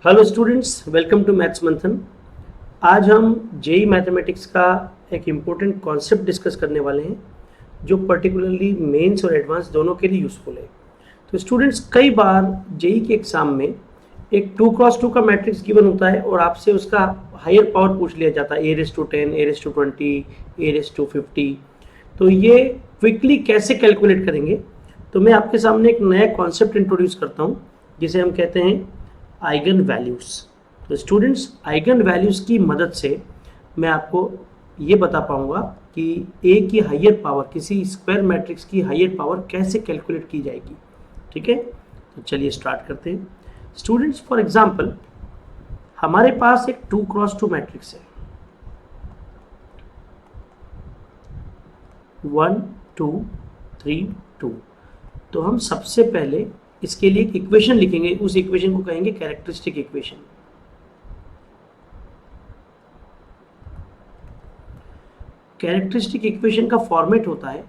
Hello students, welcome to maths Manthan. आज हम JEE mathematics का एक इम्पोर्टेंट कॉन्सेप्ट डिस्कस करने वाले हैं जो पर्टिकुलरली मेंस और एडवांस दोनों के लिए यूज़फुल है। तो स्टूडेंट्स, कई बार जेई के एग्ज़ाम में एक 2x2 का मैट्रिक्स गिवन होता है और आपसे उसका हायर पावर पूछ लिया जाता है, A⁻10, A⁻20, A⁻50। तो ये क्विकली कैसे कैलकुलेट करेंगे, तो मैं आपके सामने एक नया कॉन्सेप्ट इंट्रोड्यूस करता हूँ जिसे हम कहते हैं आइगन वैल्यूज़। तो स्टूडेंट्स, आइगन वैल्यूज़ की मदद से मैं आपको ये बता पाऊँगा कि ए की हायर पावर, किसी स्क्वायर मैट्रिक्स की हायर पावर कैसे कैलकुलेट की जाएगी। ठीक है, तो चलिए स्टार्ट करते हैं। स्टूडेंट्स, फॉर एग्जांपल हमारे पास एक 2x2 मैट्रिक्स है, 1 2 3 2। तो हम सबसे पहले इसके लिए एक इक्वेशन लिखेंगे, उस इक्वेशन को कहेंगे कैरेक्टरिस्टिक इक्वेशन। कैरेक्टरिस्टिक इक्वेशन का फॉर्मेट होता है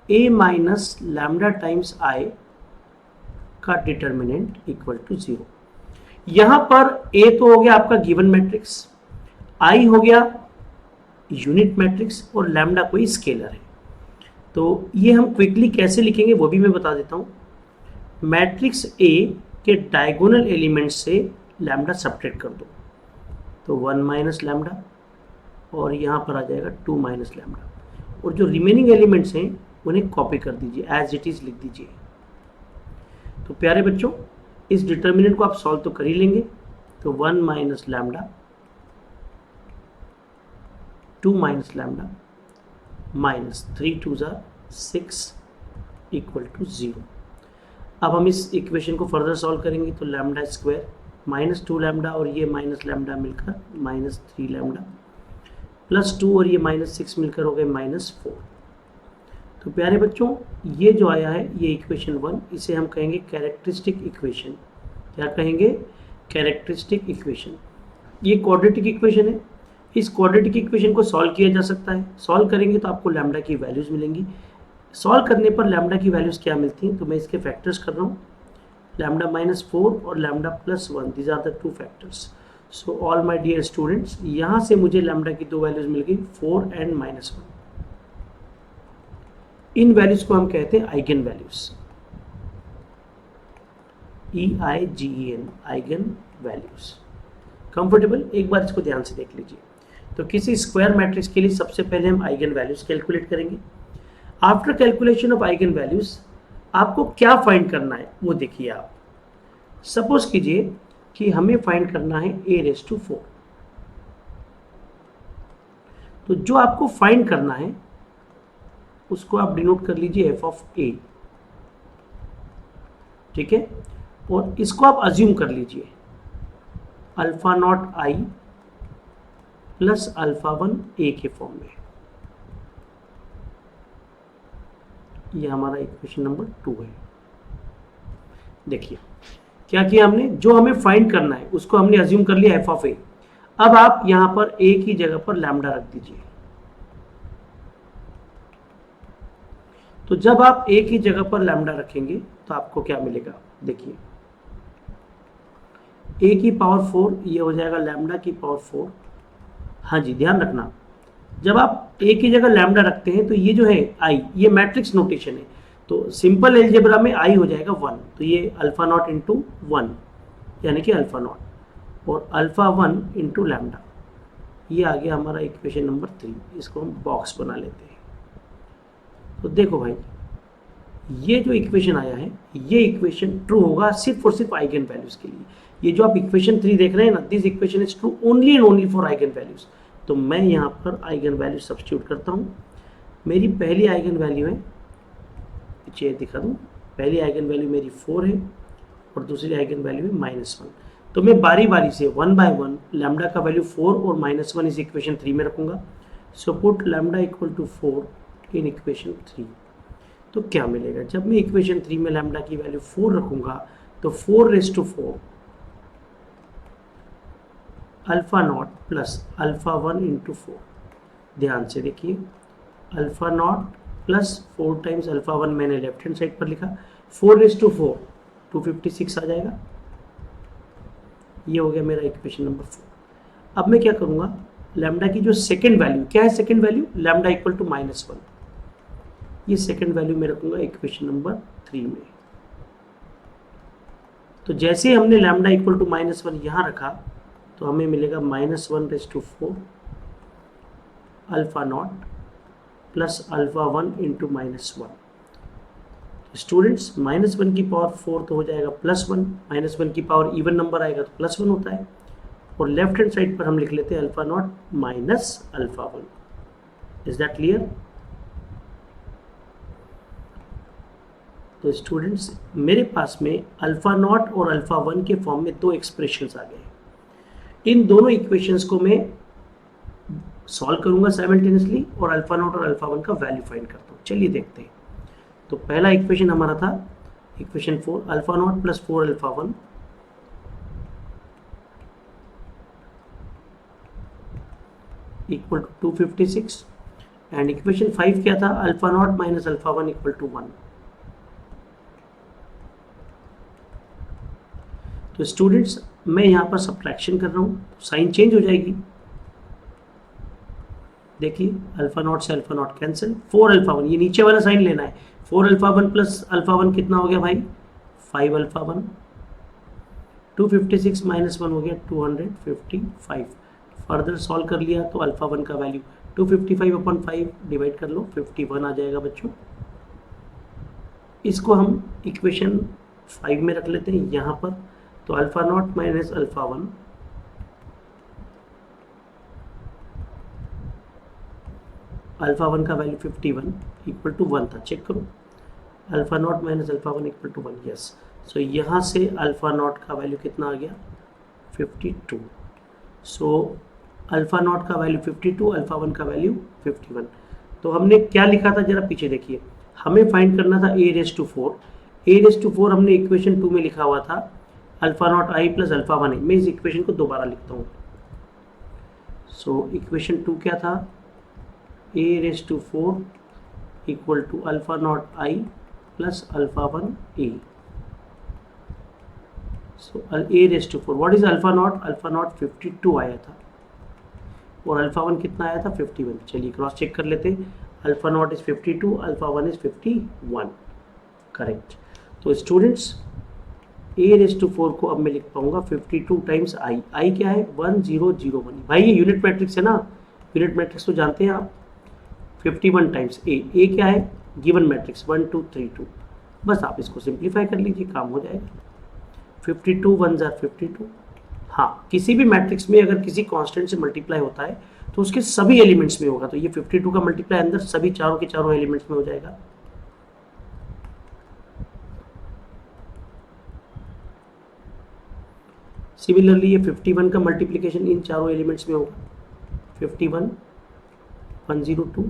a minus lambda times i का डिटर्मिनेंट इक्वल टू 0। यहां पर a तो हो गया आपका गिवन मैट्रिक्स, i हो गया यूनिट मैट्रिक्स और लैम्डा कोई स्केलर है। तो ये हम क्विकली कैसे लिखेंगे वो भी मैं बता देता हूं। मैट्रिक्स A के डायगोनल एलिमेंट से लैम्डा सब्ट्रैक्ट कर दो, तो 1 माइनस लैम्डा और यहाँ पर आ जाएगा 2 माइनस लैम्डा, और जो रिमेनिंग एलिमेंट्स हैं उन्हें कॉपी कर दीजिए, एज इट इज़ लिख दीजिए। तो प्यारे बच्चों, इस डिटर्मिनेंट को आप सॉल्व तो कर ही लेंगे। तो 1 minus lambda, 2 minus lambda minus 3 2 6 equal to 0। अब हम इस इक्वेशन को फर्दर सॉल्व करेंगे तो लैम्डा स्क्वायर माइनस 2 लैम्डा और ये माइनस लैम्डा मिलकर माइनस 3 लैम्डा प्लस 2 और ये माइनस 6 मिलकर हो गए माइनस 4। तो प्यारे बच्चों, ये जो आया है ये इक्वेशन 1, इसे हम कहेंगे कैरेक्टरिस्टिक इक्वेशन। क्या कहेंगे? Characteristic equation. ये क्वाड्रेटिक इक्वेशन है। इस क्वाड्रेटिक इक्वेशन को सॉल्व किया जा सकता है। सॉल्व करेंगे तो आपको लैम्डा की वैल्यूज़ मिलेंगी। सॉल्व करने पर लैम्डा की वैल्यूज़ क्या मिलती हैं, तो मैं इसके फैक्टर्स कर रहा हूँ। लैम्डा माइनस 4 और lambda plus 1, these are the two factors. So all my dear students, यहाँ से मुझे लैम्डा की दो वैल्यूज़ मिल गई, 4 एंड माइनस 1। इन वैल्यूज़ को हम कहते हैं eigen values, EIGEN, eigen values. Comfortable? एक बार इसको ध्यान से देख लीजिए। तो किसी स्क्वायर मैट्रिक्स के लिए सबसे पहले हम आइगन वैल्यूज़ कैलकुलेट करेंगे। After calculation of eigen values आपको क्या फाइंड करना है वो देखिए आप। सपोज कीजिए कि हमें फाइंड करना है A⁻4। तो जो आपको फाइंड करना है उसको आप डिनोट कर लीजिए f ऑफ a। ठीक है, और इसको आप अज्यूम कर लीजिए alpha not i plus alpha 1 a के फॉर्म में। ये हमारा इक्वेशन नंबर 2 है। देखिए क्या किया हमने, जो हमें फाइंड करना है उसको हमने अज्यूम कर लिया f ऑफ a। अब आप यहां पर a की जगह पर लैम्डा रख दीजिए। तो जब आप a की जगह पर लैम्डा रखेंगे तो आपको क्या मिलेगा, देखिए a की पावर 4, ये हो जाएगा लैम्डा की पावर 4। हाँ जी, ध्यान रखना, जब आप a की जगह लैम्डा रखते हैं तो ये जो है i, ये मैट्रिक्स नोटेशन है। तो सिंपल एलजेब्रा में i हो जाएगा 1, तो ये अल्फा नॉट इंटू 1 यानी कि अल्फा नॉट, और अल्फा 1 इंटू लैम्डा। ये आ गया हमारा इक्वेशन नंबर 3। इसको हम बॉक्स बना लेते हैं। तो देखो भाई, ये जो इक्वेशन आया है ये इक्वेशन ट्रू होगा सिर्फ और सिर्फ आइगन वैल्यूज के लिए। ये जो आप इक्वेशन 3 देख रहे हैं ना, this equation is true only and only for eigen values. तो मैं यहाँ पर आइगन वैल्यू सब्स्टिट्यूट करता हूँ। मेरी पहली आइगन वैल्यू है, पीछे दिखा दूँ, पहली आइगन वैल्यू मेरी 4 है और दूसरी आइगन वैल्यू है -1। तो मैं बारी बारी से 1 बाय 1 लैम्डा का वैल्यू 4 और -1 इस इक्वेशन 3 में रखूँगा। So put lambda equal to 4 in equation 3। तो क्या मिलेगा, जब मैं इक्वेशन 3 में लैम्डा की वैल्यू 4 रखूंगा तो 4⁻4 alpha not plus alpha 1 into 4। ध्यान से देखिए, alpha not plus 4 times alpha 1 मैंने लेफ्ट हैंड साइड पर लिखा, 4⁻4 256 आ जाएगा। ये हो गया मेरा इक्वेशन नंबर 4। अब मैं क्या करूँगा, लैम्डा की जो सेकेंड वैल्यू, क्या है second value, lambda equal to -1, ये सेकेंड वैल्यू मैं रखूँगा इक्वेशन नंबर 3 में। तो जैसे हमने लैम्डा इक्वल टू -1 यहाँ रखा तो हमें मिलेगा -1/4 alpha not plus alpha 1 into -1। Students -1 की पावर 4 तो हो जाएगा +1, -1 की पावर इवन नंबर आएगा तो +1 होता है, और लेफ्ट हैंड साइड पर हम लिख लेते हैं alpha not minus alpha 1। Is that clear? तो स्टूडेंट्स मेरे पास में अल्फ़ा नॉट और अल्फ़ा 1 के फॉर्म में दो एक्सप्रेशंस आ गए। इन दोनों इक्वेशंस को मैं सॉल्व करूंगा साइमल्टेनियसली और अल्फ़ा नॉट और अल्फ़ा 1 का वैल्यू फाइंड करता हूँ। चलिए देखते हैं। तो पहला इक्वेशन हमारा था equation 4, alpha not plus 4 alpha 1 equal to 256, and equation 5 क्या था, alpha not minus alpha 1 equal to 1। तो स्टूडेंट्स मैं यहाँ पर सब्ट्रैक्शन कर रहा हूँ, साइन चेंज हो जाएगी। देखिए अल्फ़ा नॉट से अल्फ़ा नॉट कैंसिल, 4 अल्फ़ा 1, ये नीचे वाला साइन लेना है। 4 अल्फ़ा 1 प्लस अल्फ़ा 1 कितना हो गया भाई, 5 अल्फ़ा 1। 256 माइनस 1 हो गया 255। फर्दर सॉल्व कर लिया तो अल्फ़ा 1 का वैल्यू 255/5 डिवाइड कर लो, 51 आ जाएगा बच्चों। इसको हम इक्वेशन 5 में रख लेते हैं यहाँ पर। तो alpha not minus alpha 1 alpha 1 का वैल्यू 51 इक्वल टू 1 था, चेक करो। Alpha not minus alpha 1 equal to 1, yes. So यहाँ से अल्फ़ा नॉट का वैल्यू कितना आ गया, 52। सो अल्फ़ा नॉट का वैल्यू 52, अल्फ़ा 1 का वैल्यू 51। तो हमने क्या लिखा था जरा पीछे देखिए, हमें फाइंड करना था a⁴। a⁴ हमने इक्वेशन 2 में लिखा हुआ था alpha not I plus alpha 1 आई। मैं इस इक्वेशन को दोबारा लिखता हूँ। सो इक्वेशन 2 क्या था, a⁴ equal to alpha not I plus alpha 1 a। So a⁴ what is alpha not, alpha not 52 आया था और अल्फ़ा 1 कितना आया था, 51। चलिए क्रॉस चेक कर लेते हैं। Alpha not is 52, alpha 1 is 51, correct. तो स्टूडेंट्स a⁴ को अब मैं लिख पाऊंगा 52 टाइम्स आई। आई क्या है, 1001। भाई ये यूनिट मैट्रिक्स है ना, यूनिट मैट्रिक्स तो जानते हैं आप। 51 टाइम्स ए क्या है, गिवन मैट्रिक्स 1 2 3 2। बस आप इसको सिंप्लीफाई कर लीजिए, काम हो जाएगा। 52 1 जार 52। हाँ, किसी भी मैट्रिक्स में अगर किसी कांस्टेंट से मल्टीप्लाई होता है तो उसके सभी एलिमेंट्स में होगा। तो ये 52 का मल्टीप्लाई अंदर सभी चारों के चारों एलिमेंट्स में हो जाएगा। सिमिलरली ये 51 का मल्टीप्लिकेशन इन चारों एलिमेंट्स में होगा। 51 102,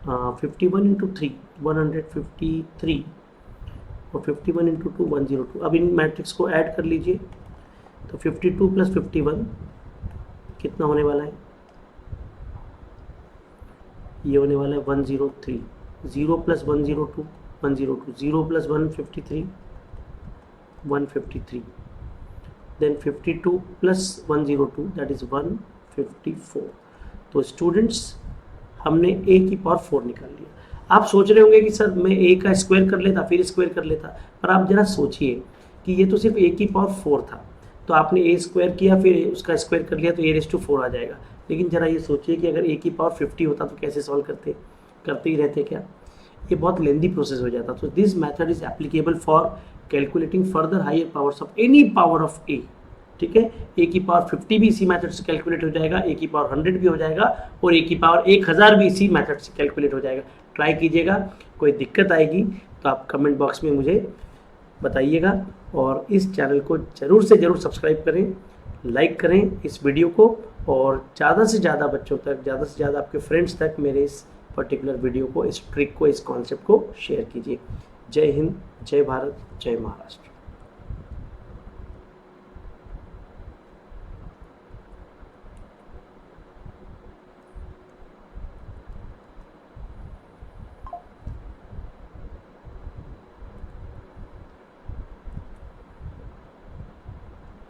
51 इंटू 3 153, और 51 इंटू 2 102। अब इन मैट्रिक्स को ऐड कर लीजिए तो 52 प्लस 51 कितना होने वाला है, ये होने वाला है 103। 0 plus 102 102, 0 plus 153 153, then 52 plus 102 that is 154। तो स्टूडेंट्स हमने a की पावर 4 निकाल लिया। आप सोच रहे होंगे कि सर मैं a का स्क्वायर कर लेता फिर स्क्वायर कर लेता, पर आप जरा सोचिए कि ये तो सिर्फ a की पावर 4 था, तो आपने a स्क्वायर किया फिर उसका स्क्वायर कर लिया तो a⁴ आ जाएगा। लेकिन जरा ये सोचिए कि अगर a की पावर 50 होता तो कैसे सॉल्व करते ही रहते क्या, ये बहुत लेंदी प्रोसेस हो जाता। तो this method is applicable for calculating further higher powers of any power of a। ठीक है, a की पावर 50 भी इसी मेथड से कैलकुलेट हो जाएगा, a की पावर 100 भी हो जाएगा, और a की पावर 1000 भी इसी मेथड से कैलकुलेट हो जाएगा। ट्राई कीजिएगा, कोई दिक्कत आएगी तो आप कमेंट बॉक्स में मुझे बताइएगा, और इस चैनल को ज़रूर से ज़रूर सब्सक्राइब करें, लाइक करें इस वीडियो को, और ज़्यादा से ज़्यादा बच्चों तक, ज़्यादा से ज़्यादा आपके फ्रेंड्स तक मेरे इस पर्टिकुलर वीडियो को, इस ट्रिक को, इस कॉन्सेप्ट को शेयर कीजिए। जय हिंद, जय भारत, जय महाराष्ट्र।